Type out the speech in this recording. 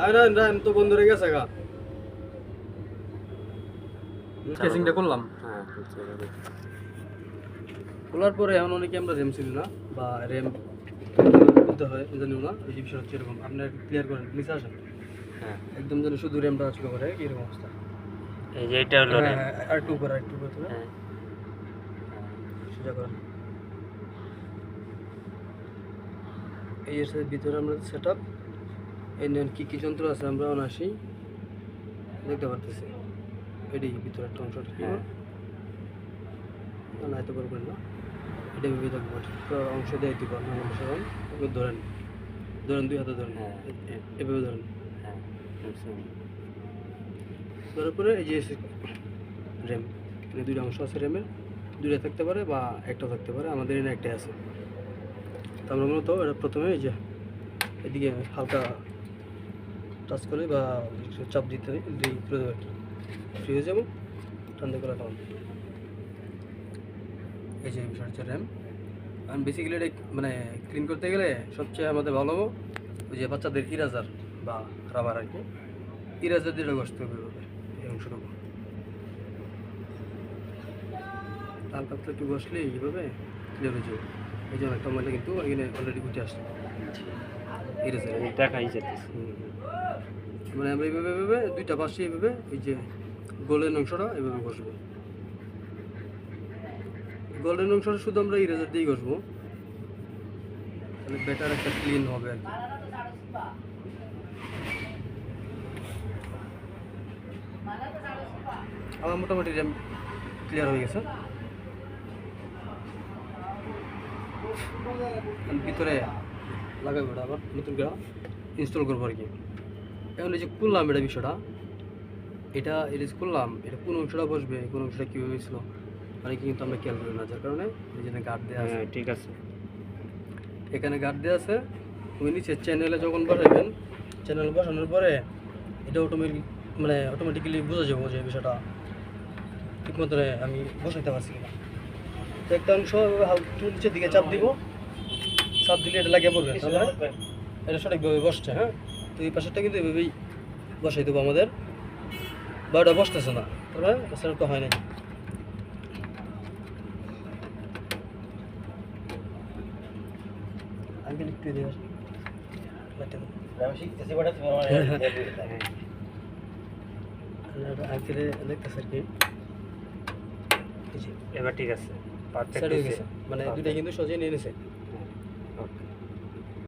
আরে না তো বন্ধ হয়ে গেছে গা কেসিংটা করলাম হ্যাঁ খোলার পরে এখন অনেকে আমরা র্যাম ছিল না বা র্যাম বলতে হয় জানিও না এই বিষয় হচ্ছে এরকম আপনার ক্লিয়ার করেন নিচে আসেন হ্যাঁ একদম যেন শুধু র্যামটা ছিল করে এরকম অবস্থা এই যে এটা হলো হ্যাঁ RAM। হ্যাঁ আর একটু উপরে তুমি হ্যাঁ সোজা করেন এই এর ভিতরে আমরা সেট আপ এই নেন কী কী যন্ত্র আছে আমরা অনাসি দেখতে পারতেছি এটি ভিতরে একটা অংশ হ্যাঁ না এত বড় করেন না এটা ভেবে থাকবো অংশ দিয়ে দিতে পারেন অনুসরণ ধরেন ধরেন 2 হাতে ধরেন হ্যাঁ। এভাবে ধরেন হ্যাঁ ধরার পরে এই যে র্যাম এখানে 2টা অংশ আছে র্যামের 2টা থাকতে পারে বা একটা থাকতে পারে আমাদের এখানে একটাই আছে তো আমরা মূলত এটা প্রথমে এই যে এদিকে হালকা টাচ করে বা চাপ দিতে দিয়ে করে দেবো আর কি ফ্রি হয়ে যাবো ঠান্ডা করা তখন এই যে বিষয় হচ্ছে র্যাম আর বেসিক্যালি এটা মানে ক্লিন করতে গেলে সবচেয়ে আমাদের ভালো হবে ওই যে বাচ্চাদের ইরাজার বা রাবার আর কি ইরাজার দিয়ে ঘষতে হবে এভাবে, এই অংশটুকু হালকা পাতলা একটু বসলে এইভাবে ক্লিয়ার হয়ে যাবে এই যে অনেকটা ময়লা কিন্তু এখানে অলরেডি উঠে আসছে ইরেজার দেখাই যেতেছে মানে আমরা এইভাবে এইভাবে 2টা পাশে এইভাবে এই যে গোল্ডেন অংশটা এইভাবে ঘষবো গোল্ডেন অংশটা শুধু আমরা ইরেজার দিয়েই ঘষবো তাহলে বেটার একটা ক্লিন হবে আর কি আমার মোটামুটি র্যাম ক্লিয়ার হয়ে গেছে ভিতরে লাগাবো এটা আবার নতুন করে ইনস্টল করবো আর কি এখন এই যে করলাম এটা বিষয়টা এটা যে করলাম এটা কোন অংশটা বসবে কোন অংশটা কীভাবে হয়েছিল অনেকে কিন্তু আমরা খেয়াল করি না যার কারণে এই যে গার্ড দেওয়া আছে হ্যাঁ ঠিক আছে এখানে গার্ড দেওয়া আছে ওই নিচে চ্যানেলে যখন বসাবেন চ্যানেল বসানোর পরে এটা অটোমেটিক্যালি বোঝা যাবো যে বিষয়টা ঠিক মতো আমি বসাইতে পারছি কিনা তো একটা অংশ একটু নিচের দিকে চাপ দিব চাপ দিলে এটা লাগিয়ে পড়বে তাহলে এটা সঠিকভাবে বসছে হ্যাঁ তো এই পাশেরটা কিন্তু এভাবেই বসাই দেবো আমাদের বা ওটা বসতেছে না তারপরে সেটা তো হয় না আঙ্কেল একটু দিয়ে আসি আঙ্কেলে দেখতেছে আর কি এই যে এবার ঠিক আছে সেট হয়ে গেছে মানে দুটাই কিন্তু সজিয়ে নিয়ে নিছে